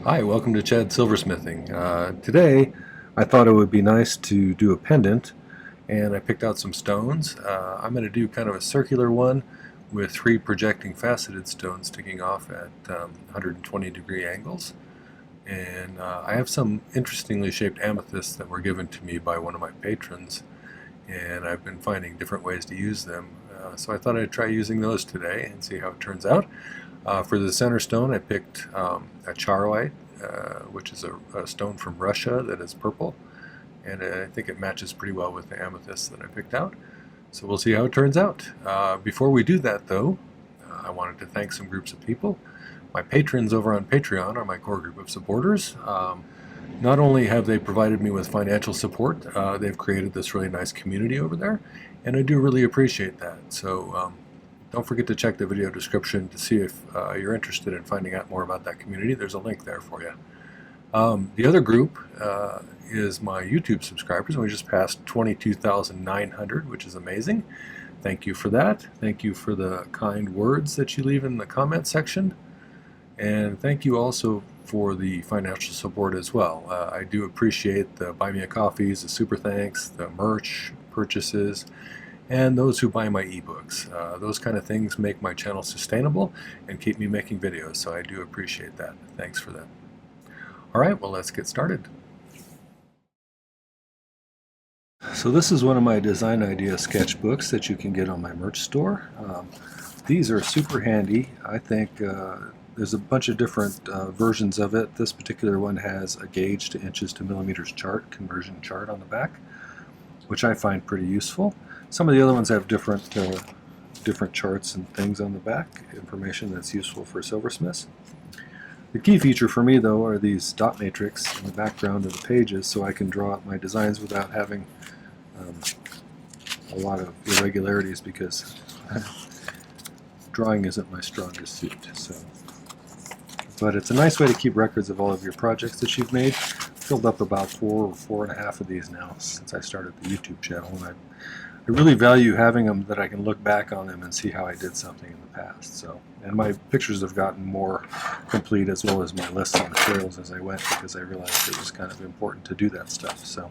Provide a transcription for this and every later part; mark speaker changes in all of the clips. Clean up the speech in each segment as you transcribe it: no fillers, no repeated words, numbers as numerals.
Speaker 1: Hi, welcome to Chad Silversmithing. Today I thought it would be nice to do a pendant, and I picked out some stones. I'm going to do kind of a circular one with three projecting faceted stones sticking off at 120 degree angles. And I have some interestingly shaped amethysts that were given to me by one of my patrons, and I've been finding different ways to use them. So I thought I'd try using those today and see how it turns out. For the center stone, I picked a charoite, which is a stone from Russia that is purple, and I think it matches pretty well with the amethyst that I picked out. So we'll see how it turns out. Before we do that, though, I wanted to thank some groups of people. My patrons over on Patreon are my core group of supporters. Not only have they provided me with financial support, they've created this really nice community over there, and I do really appreciate that. So don't forget to check the video description to see if you're interested in finding out more about that community. There's a link there for you. The other group is my YouTube subscribers, and we just passed 22,900, which is amazing. Thank you for that. Thank you for the kind words that you leave in the comment section. And thank you also for the financial support as well. I do appreciate the Buy Me a Coffees, the Super Thanks, the merch purchases, and those who buy my ebooks. Those kind of things make my channel sustainable and keep me making videos, so I do appreciate that. Thanks for that. Alright, well, let's get started. So this is one of my design idea sketchbooks that you can get on my merch store. These are super handy. I think there's a bunch of different versions of it. This particular one has a gauge to inches to millimeters chart, conversion chart on the back, which I find pretty useful. Some of the other ones have different charts and things on the back, information that's useful for silversmiths. The key feature for me, though, are these dot matrix in the background of the pages, so I can draw out my designs without having a lot of irregularities, because drawing isn't my strongest suit. But it's a nice way to keep records of all of your projects that you've made. Filled up about 4.5 of these now since I started the YouTube channel, and I really value having them that I can look back on them and see how I did something in the past. And my pictures have gotten more complete, as well as my lists of materials as I went, because I realized it was kind of important to do that stuff. So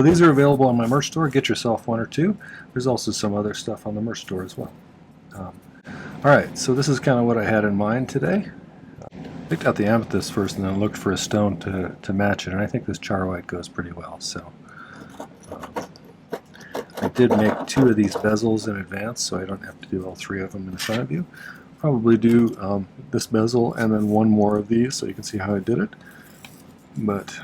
Speaker 1: these are available on my merch store. Get yourself one or two. There's also some other stuff on the merch store as well. Alright, so this is kind of what I had in mind today. Picked out the amethyst first and then looked for a stone to match it, and I think this charoite goes pretty well. So I did make 2 of these bezels in advance, so I don't have to do all 3 of them in front of you. Probably do this bezel and then 1 more of these so you can see how I did it. But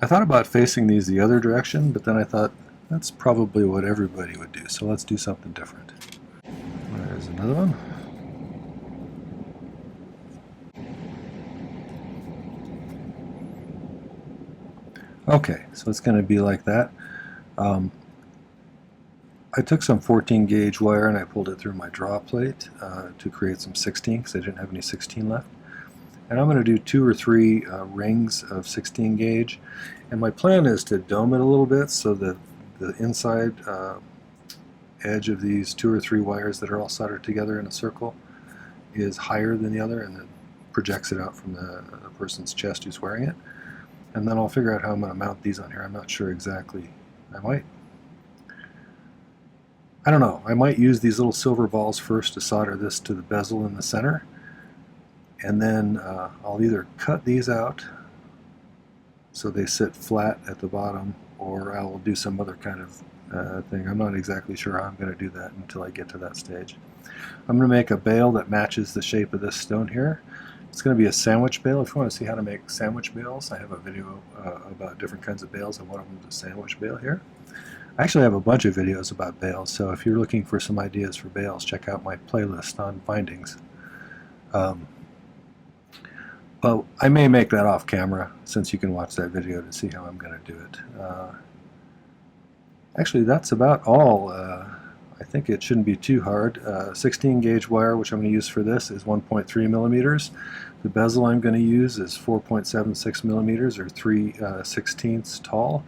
Speaker 1: I thought about facing these the other direction, but then I thought that's probably what everybody would do, so let's do something different. There's another one. Okay, so it's going to be like that. I took some 14 gauge wire and I pulled it through my draw plate to create some 16, because I didn't have any 16 left. And I'm going to do 2 or 3 rings of 16 gauge. And my plan is to dome it a little bit so that the inside edge of these 2 or 3 wires that are all soldered together in a circle is higher than the other, and it projects it out from the person's chest who's wearing it. And then I'll figure out how I'm going to mount these on here. I'm not sure exactly. I don't know. I might use these little silver balls first to solder this to the bezel in the center. And then I'll either cut these out so they sit flat at the bottom, or I will do some other kind of thing. I'm not exactly sure how I'm going to do that until I get to that stage. I'm going to make a bail that matches the shape of this stone here. It's going to be a sandwich bail. If you want to see how to make sandwich bails, I have a video about different kinds of bails, and one of them is a sandwich bail here. I actually have a bunch of videos about bails, so if you're looking for some ideas for bails, check out my playlist on bindings. Well, I may make that off camera, since you can watch that video to see how I'm going to do it. Actually, that's about all. I think it shouldn't be too hard. 16 gauge wire, which I'm going to use for this, is 1.3 millimeters. The bezel I'm going to use is 4.76 millimeters, or 3/16 tall,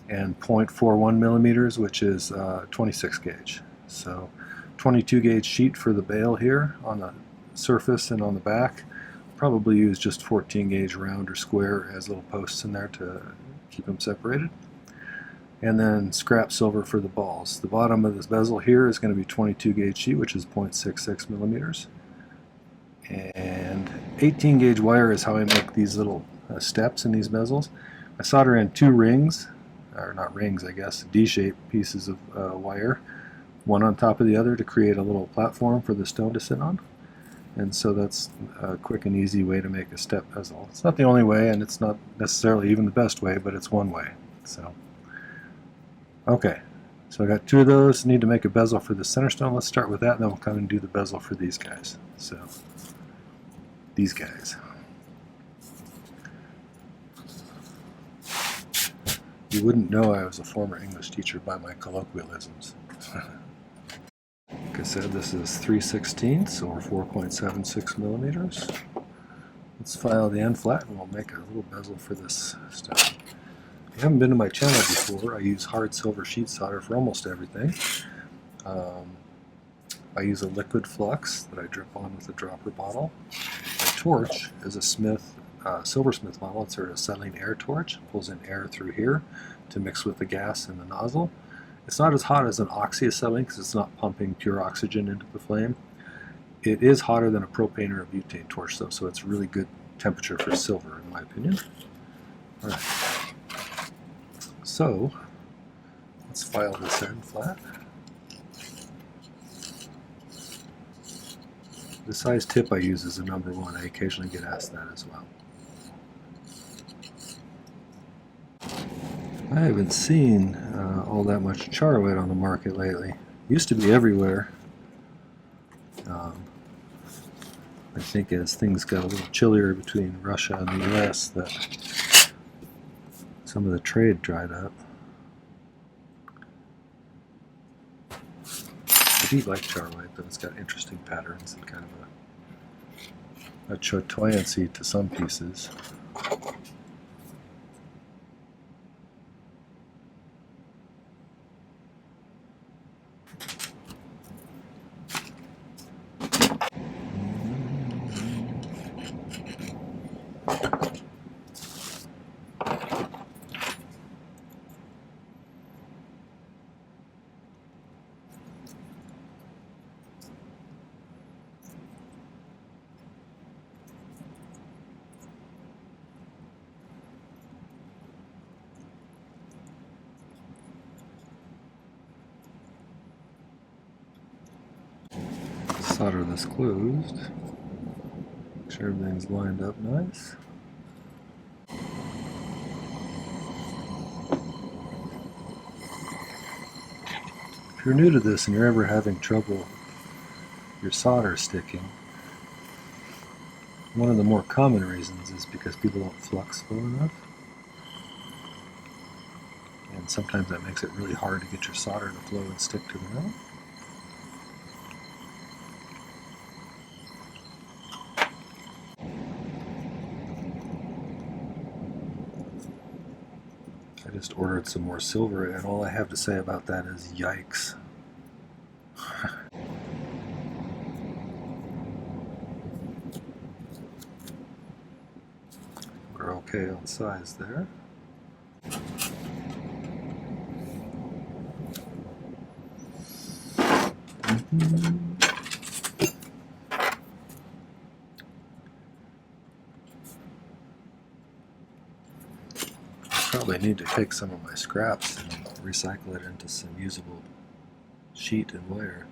Speaker 1: and 0.41 millimeters, which is 26 gauge. So 22 gauge sheet for the bail here on the surface and on the back, probably use just 14 gauge round or square. It has little posts in there to keep them separated. And then scrap silver for the balls. The bottom of this bezel here is going to be 22 gauge sheet, which is 0.66 millimeters. And 18 gauge wire is how I make these little steps in these bezels. I solder in 2 rings, or not rings I guess, D-shaped pieces of wire, one on top of the other to create a little platform for the stone to sit on. And so that's a quick and easy way to make a step bezel. It's not the only way, and it's not necessarily even the best way, but it's one way. So, okay, so I got 2 of those. Need to make a bezel for the center stone. Let's start with that, and then we'll come and do the bezel for these guys. So, these guys. You wouldn't know I was a former English teacher by my colloquialisms. Like I said, this is 3/16 or 4.76 millimeters. Let's file the end flat and we'll make a little bezel for this stuff. If you haven't been to my channel before, I use hard silver sheet solder for almost everything. I use a liquid flux that I drip on with a dropper bottle. My torch is a Silversmith model. It's a acetylene air torch. It pulls in air through here to mix with the gas in the nozzle. It's not as hot as an oxyacetylene because it's not pumping pure oxygen into the flame. It is hotter than a propane or a butane torch though, so it's really good temperature for silver in my opinion. All right. So let's file this end flat. The size tip I use is a number 1. I occasionally get asked that as well. I haven't seen all that much Charoite on the market lately. Used to be everywhere. I think as things got a little chillier between Russia and the US, that some of the trade dried up. I do like Charoite, but it's got interesting patterns and kind of a chatoyancy to some pieces. Solder this closed. Make sure everything's lined up nice. If you're new to this and you're ever having trouble your solder sticking, one of the more common reasons is because people don't flux well enough. And sometimes that makes it really hard to get your solder to flow and stick to the metal. I just ordered some more silver, and all I have to say about that is yikes. We're okay on size there. Probably need to take some of my scraps and recycle it into some usable sheet and wire.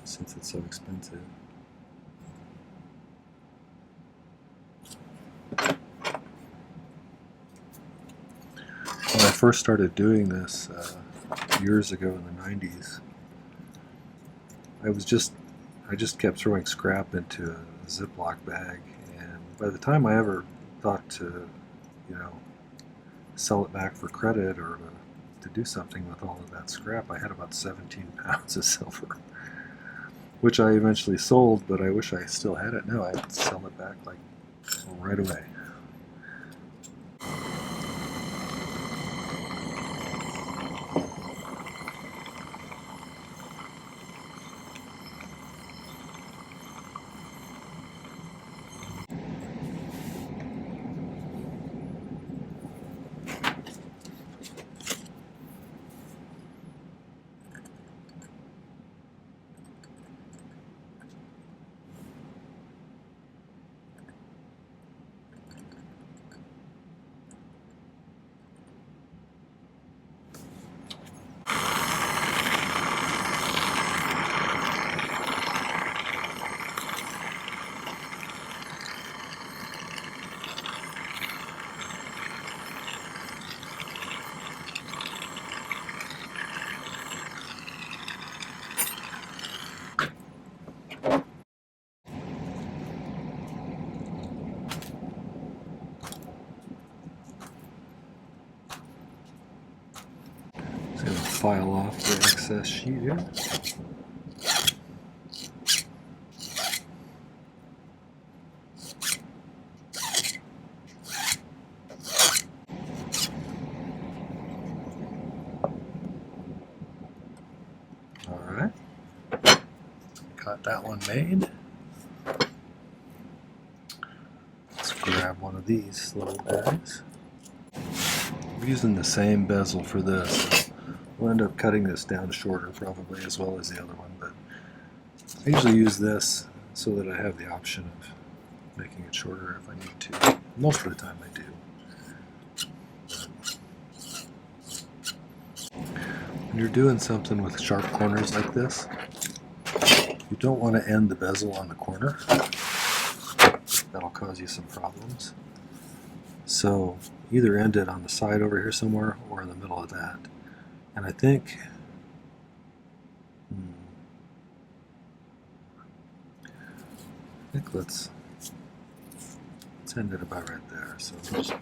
Speaker 1: Since it's so expensive. When I first started doing this years ago in the 90s, I just kept throwing scrap into a Ziploc bag, and by the time I ever thought to, sell it back for credit or to do something with all of that scrap, I had about 17 pounds of silver, which I eventually sold, but I wish I still had it now. I'd sell it back like right away. file off the excess sheet here. Alright, got that one made. Let's grab one of these little guys. I'm using the same bezel for this. We'll end up cutting this down shorter probably as well as the other one, but I usually use this so that I have the option of making it shorter if I need to. Most of the time I do. When you're doing something with sharp corners like this, you don't want to end the bezel on the corner. That'll cause you some problems. So either end it on the side over here somewhere or in the middle of that. And I think let's end it about right there. So just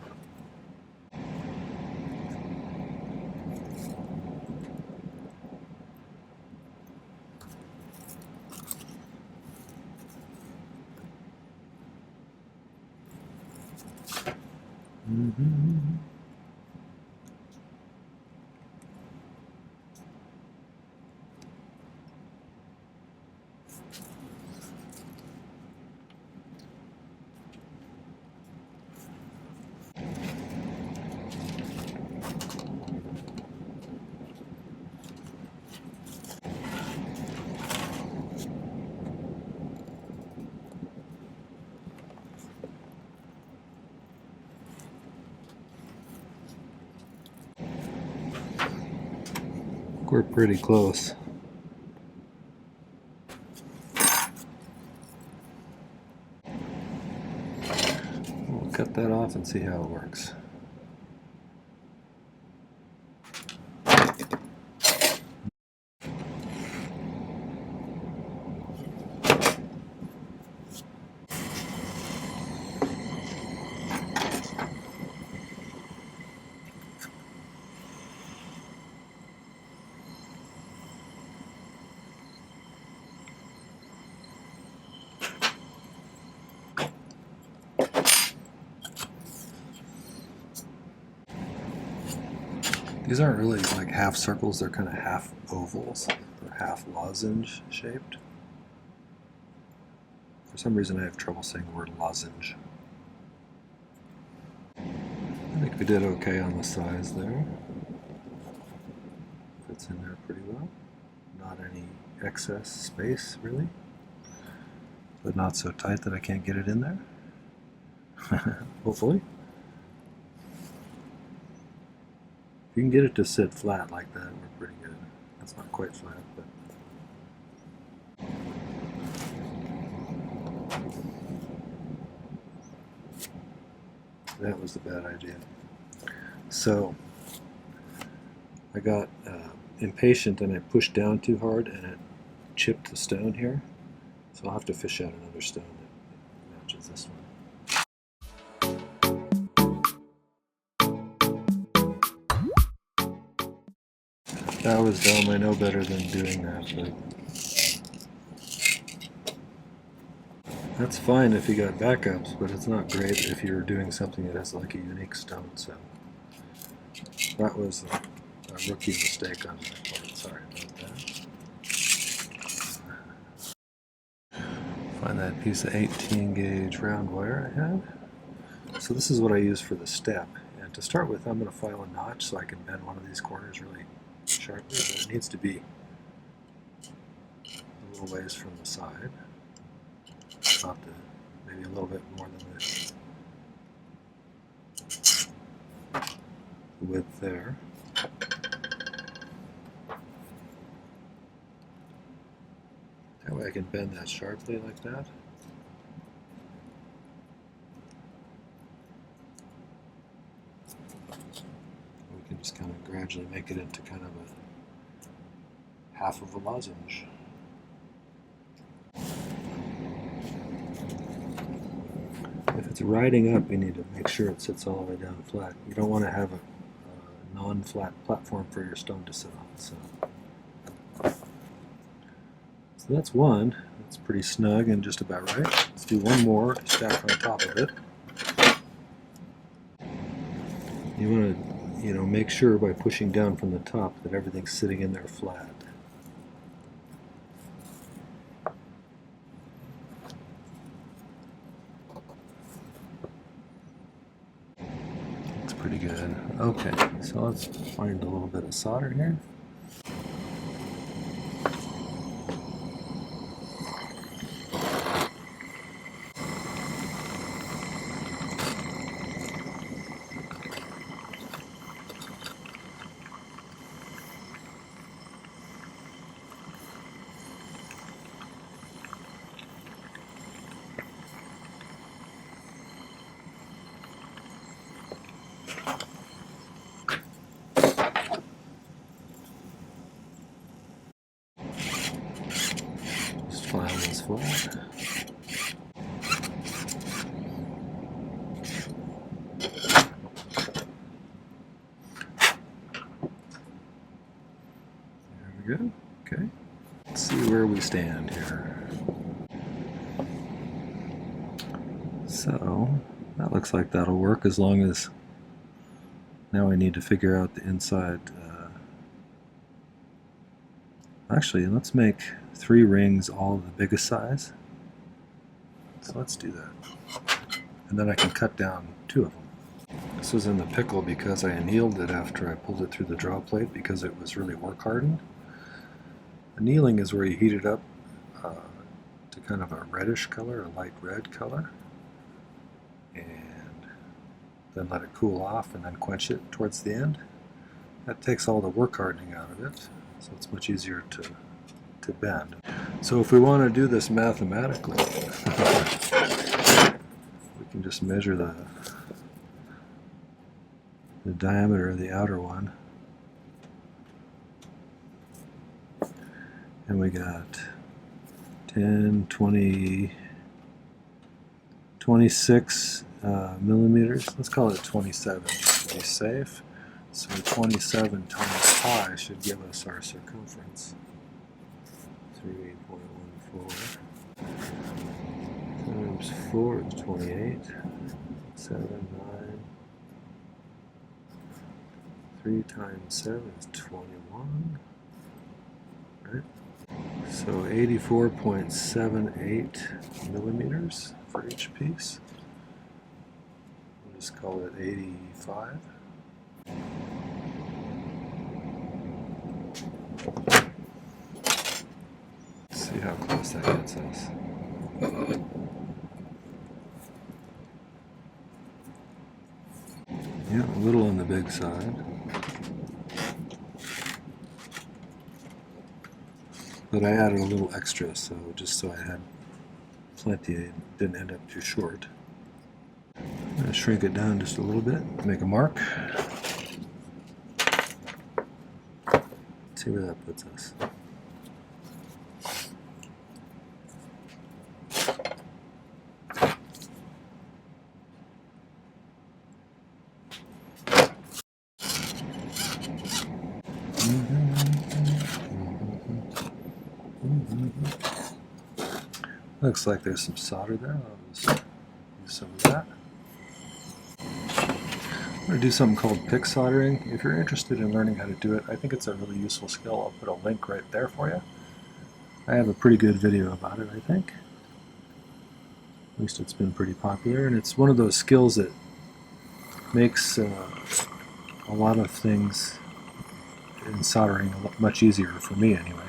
Speaker 1: we're pretty close. We'll cut that off and see how it works. These aren't really like half circles, they're kind of half ovals, or half lozenge shaped. For some reason I have trouble saying the word lozenge. I think we did okay on the size there. Fits in there pretty well. Not any excess space really, but not so tight that I can't get it in there. Hopefully. If you can get it to sit flat like that, we're pretty good. That's not quite flat, but that was the bad idea. So I got impatient and I pushed down too hard and it chipped the stone here. So I'll have to fish out another stone that matches this one. That was dumb. I know better than doing that, but that's fine if you got backups, but it's not great if you're doing something that has like a unique stone. So that was a rookie mistake on my part. Sorry about that. Find that piece of 18 gauge round wire I have. So this is what I use for the step. And to start with, I'm going to file a notch so I can bend one of these corners really sharply, but it needs to be a little ways from the side. About maybe a little bit more than the width there. That way I can bend that sharply like that. We can just kind of gradually make it into kind of a half of a lozenge. If it's riding up, you need to make sure it sits all the way down flat. You don't want to have a non-flat platform for your stone to sit on. So that's one. That's pretty snug and just about right. Let's do one more to stack on top of it. You want to, make sure by pushing down from the top that everything's sitting in there flat. Looks pretty good. Okay, so let's find a little bit of solder here. File this forward. There we go. Okay. Let's see where we stand here. So that looks like that'll work as long as now I need to figure out the inside. Actually, let's make 3 rings, all the biggest size. So let's do that. And then I can cut down 2 of them. This was in the pickle because I annealed it after I pulled it through the draw plate because it was really work hardened. Annealing is where you heat it up to kind of a reddish color, a light red color, and then let it cool off and then quench it towards the end. That takes all the work hardening out of it, so it's much easier to bend. So if we want to do this mathematically, we can just measure the diameter of the outer one, and we got 10, 20, 26 millimeters. Let's call it 27 just to be safe. So 27 times pi should give us our circumference. 3.14 times 4 is 28. 7, 9. 3 times 7 is 21. Right? So 84.78 millimeters for each piece. We'll just call it 85. See how close that gets us. Yeah, a little on the big side. But I added a little extra, so just so I had plenty, it didn't end up too short. I'm going to shrink it down just a little bit, make a mark. See where that puts us. Looks like there's some solder there. I'll just use some of that. I'm going to do something called pick soldering. If you're interested in learning how to do it, I think it's a really useful skill. I'll put a link right there for you. I have a pretty good video about it, I think. At least it's been pretty popular, and it's one of those skills that makes a lot of things in soldering much easier for me anyway.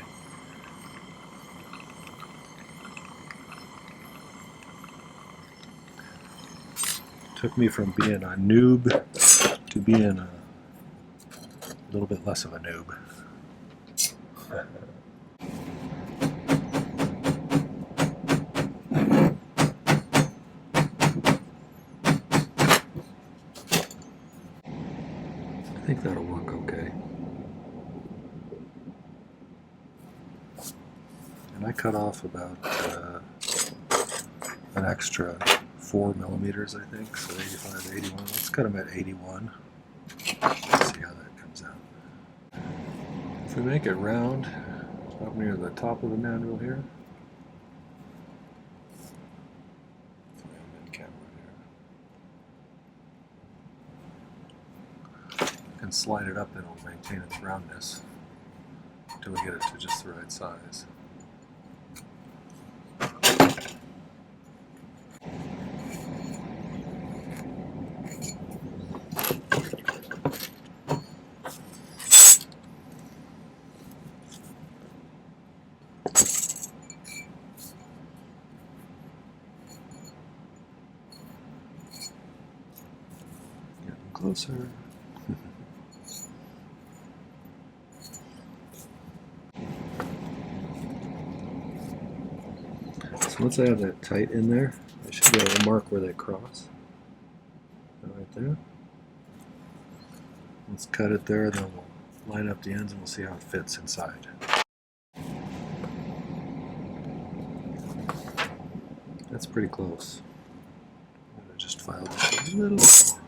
Speaker 1: Took me from being a noob to being a little bit less of a noob. I think that'll work okay. And I cut off about an extra 4 millimeters, I think, so 85, 81. Let's cut them at 81. Let's see how that comes To make it round, up near the top of the mandrel here. And slide it up, and it'll maintain its roundness until we get it to just the right size. Getting closer. So once I have that tight in there, I should be able to mark where they cross. Right there. Let's cut it there, then we'll line up the ends and we'll see how it fits inside. That's pretty close. I'm going to just file just a little bit more.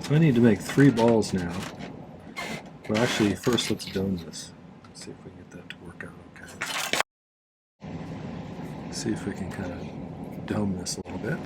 Speaker 1: So I need to make 3 balls now. Well, actually, first let's dome this. Let's see if we can get that to work out okay. See if we can kind of dome this a little bit.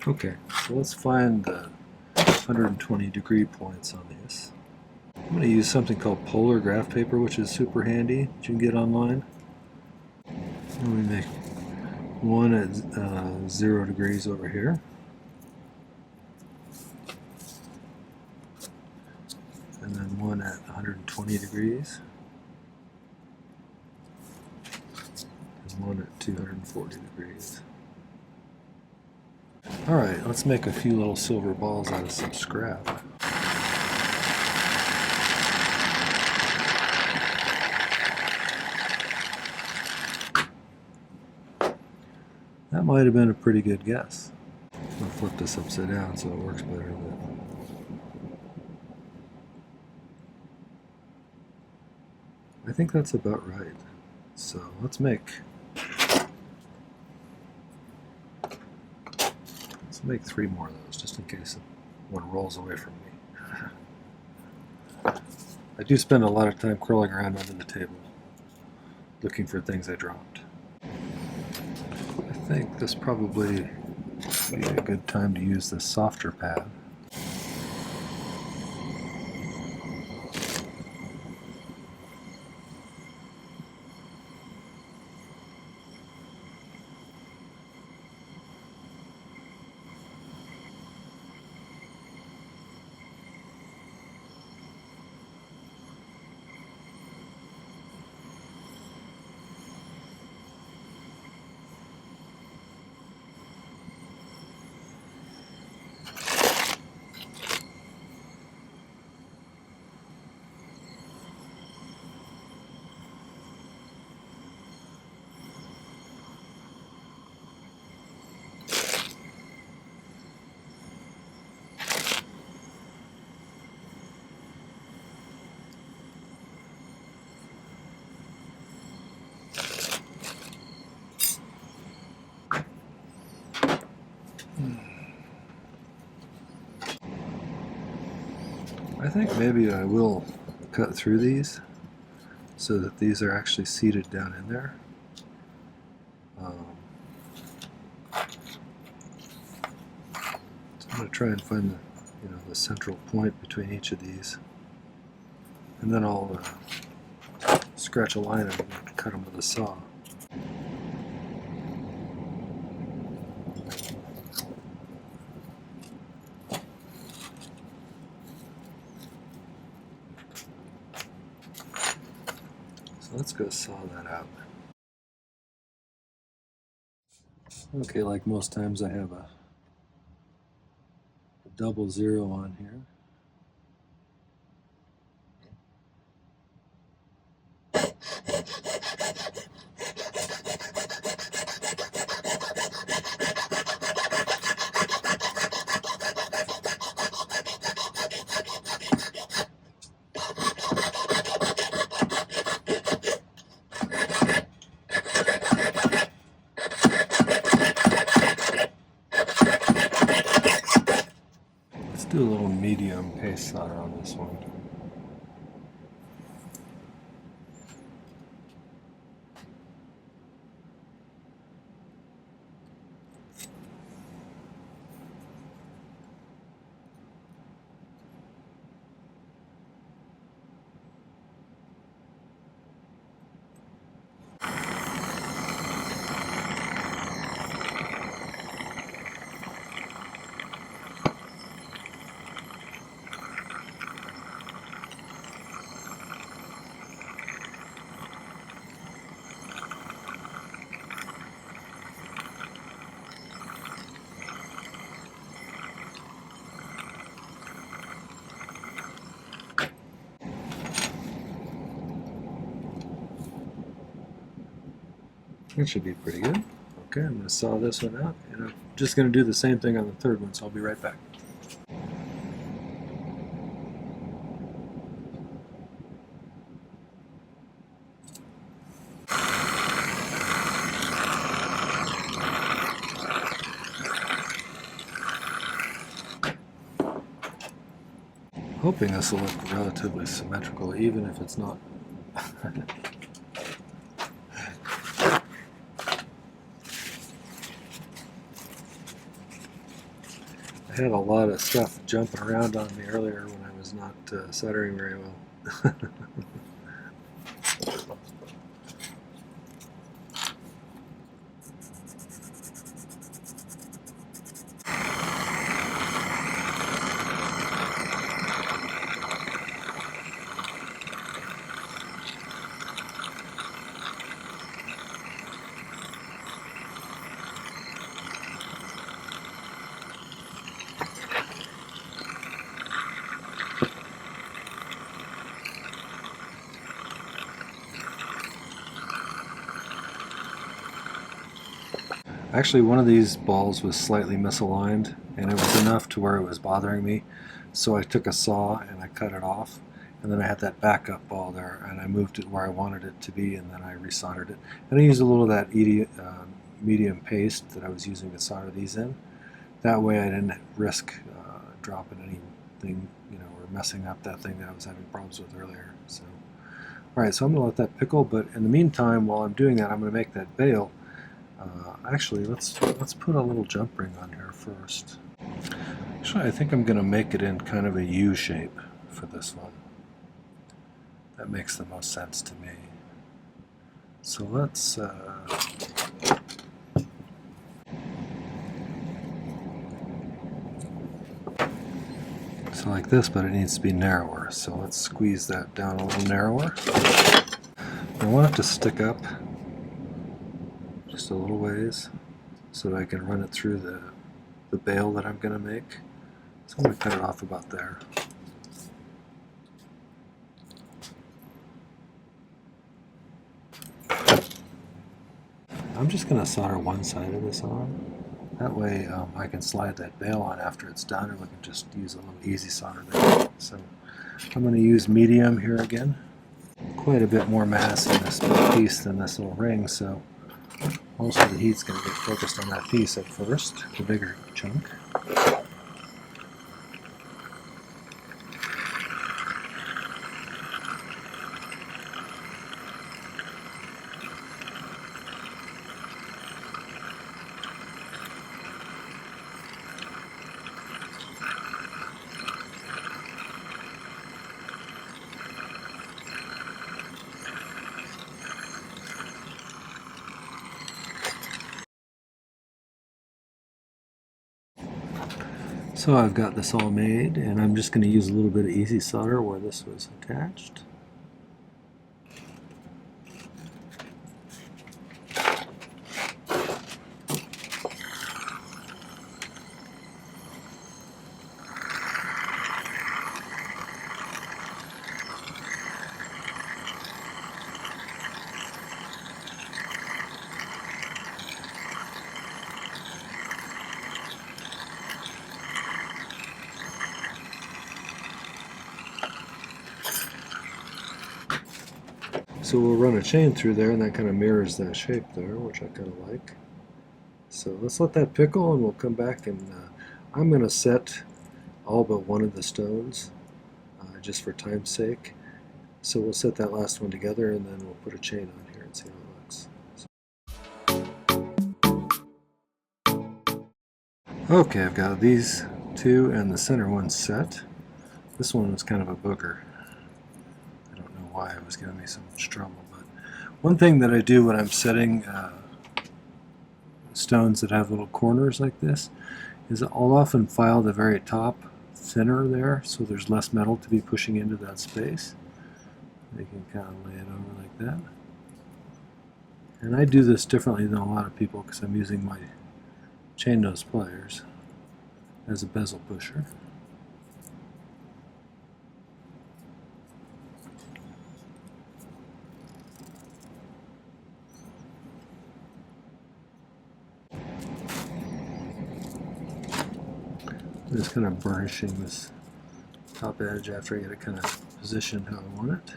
Speaker 1: Okay, so let's find the 120 degree points on these. I'm going to use something called polar graph paper, which is super handy that you can get online. Let me make one at 0 degrees over here. And then one at 120 degrees. And one at 240 degrees. Alright, let's make a few little silver balls out of some scrap. That might have been a pretty good guess. I'll flip this upside down so it works better. I think that's about right. So let's make Let's make 3 more of those, just in case one rolls away from me. I do spend a lot of time crawling around under the table, looking for things I dropped. I think this probably be a good time to use this softer pad. I think maybe I will cut through these so that these are actually seated down in there. So I'm going to try and find the central point between each of these, and then I'll scratch a line and cut them with a saw. So let's go saw that out. Okay, like most times I have a double zero on here. Let's do a little medium paste solder on this one. That should be pretty good. Okay, I'm going to saw this one out, and I'm just going to do the same thing on the third one, so I'll be right back. Hoping this will look relatively symmetrical, even if it's not. I had a lot of stuff jumping around on me earlier when I was not soldering very well. Actually, one of these balls was slightly misaligned, and it was enough to where it was bothering me, so I took a saw and I cut it off, and then I had that backup ball there, and I moved it where I wanted it to be, and then I resoldered it. And I used a little of that medium paste that I was using to solder these in That way I didn't risk dropping anything, you know, or messing up that thing that I was having problems with earlier. So, all right, so I'm going to let that pickle, but in the meantime, while I'm doing that, I'm going to make that bail. Actually, let's put a little jump ring on here first. Actually, I think I'm going to make it in kind of a U shape for this one. That makes the most sense to me. So let's so like this, but it needs to be narrower. So let's squeeze that down a little narrower. I want it to stick up just a little ways so that I can run it through the bail that I'm going to make. So I'm going to cut it off about there. I'm just going to solder one side of this on. That way I can slide that bail on after it's done, and we can just use a little easy solder there. So I'm going to use medium here again. Quite a bit more mass in this piece than this little ring, so most of the heat's going to get focused on that piece at first, the bigger chunk. So I've got this all made, and I'm just going to use a little bit of easy solder where this was attached. So we'll run a chain through there, and that kind of mirrors that shape there, which I kind of like. So let's let that pickle, and we'll come back, and I'm going to set all but one of the stones, just for time's sake. So we'll set that last one together, and then we'll put a chain on here and see how it looks. Okay, I've got these two, and the center one's set. This one was kind of a booger. Why it was giving me so much trouble, but one thing that I do when I'm setting stones that have little corners like this is I'll often file the very top thinner there so there's less metal to be pushing into that space. You can kind of lay it over like that. And I do this differently than a lot of people because I'm using my chain nose pliers as a bezel pusher. I'm just kind of burnishing this top edge after I get it kind of positioned how I want it.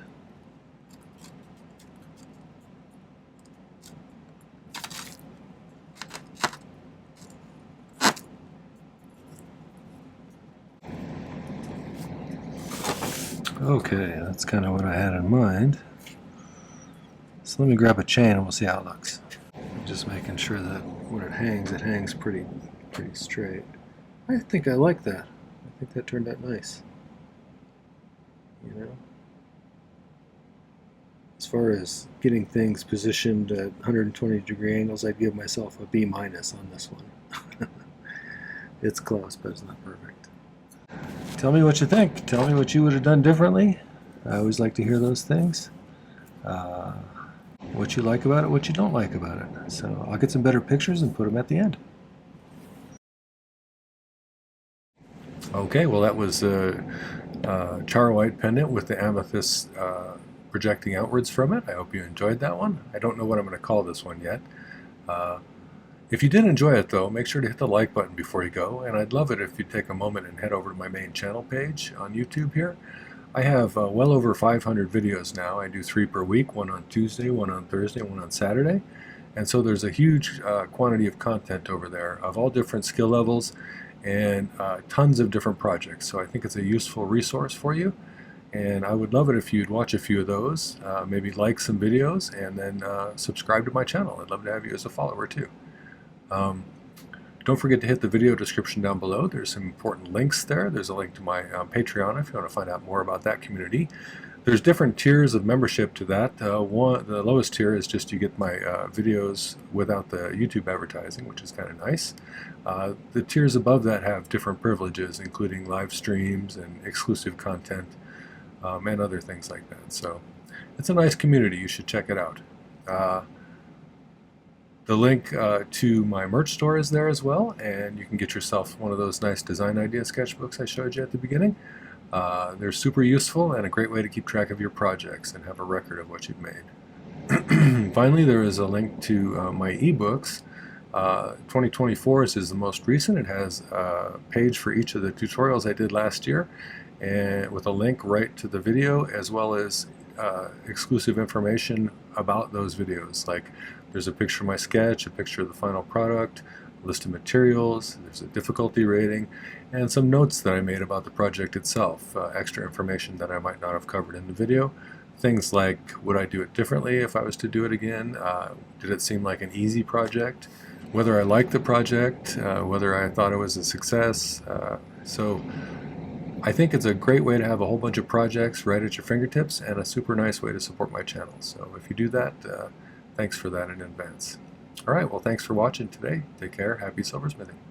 Speaker 1: Okay, that's kind of what I had in mind. So let me grab a chain and we'll see how it looks. I'm just making sure that when it hangs pretty straight. I think I like that. I think that turned out nice. You know? As far as getting things positioned at 120-degree angles, I'd give myself a B- on this one. It's close, but it's not perfect. Tell me what you think. Tell me what you would have done differently. I always like to hear those things. What you like about it, what you don't like about it. So I'll get some better pictures and put them at the end. Okay, well that was Charoite pendant with the amethyst projecting outwards from it. I hope you enjoyed that one. I don't know what I'm going to call this one yet. If you did enjoy it though, make sure to hit the like button before you go, and I'd love it if you'd take a moment and head over to my main channel page on YouTube here. I have well over 500 videos now. I do 3 per week, one on Tuesday, one on Thursday, one on Saturday. And so there's a huge quantity of content over there of all different skill levels and tons of different projects. So I think it's a useful resource for you. And I would love it if you'd watch a few of those, maybe like some videos, and then subscribe to my channel. I'd love to have you as a follower too. Don't forget to hit the video description down below. There's some important links there. There's a link to my Patreon if you want to find out more about that community. There's different tiers of membership to that. The lowest tier is just you get my videos without the YouTube advertising, which is kind of nice. The tiers above that have different privileges, including live streams and exclusive content. And other things like that. So it's a nice community. You should check it out. The link to my merch store is there as well, and you can get yourself one of those nice design idea sketchbooks I showed you at the beginning. They're super useful and a great way to keep track of your projects and have a record of what you've made. Finally, there is a link to my ebooks. 2024 is the most recent. It has a page for each of the tutorials I did last year, and with a link right to the video, as well as exclusive information about those videos. Like there's a picture of my sketch, a picture of the final product, a list of materials, there's a difficulty rating, and some notes that I made about the project itself, extra information that I might not have covered in the video. Things like, would I do it differently if I was to do it again? Did it seem like an easy project? Whether I liked the project, whether I thought it was a success. So I think it's a great way to have a whole bunch of projects right at your fingertips, and a super nice way to support my channel. So if you do that, thanks for that in advance. Alright, well, thanks for watching today. Take care. Happy silversmithing.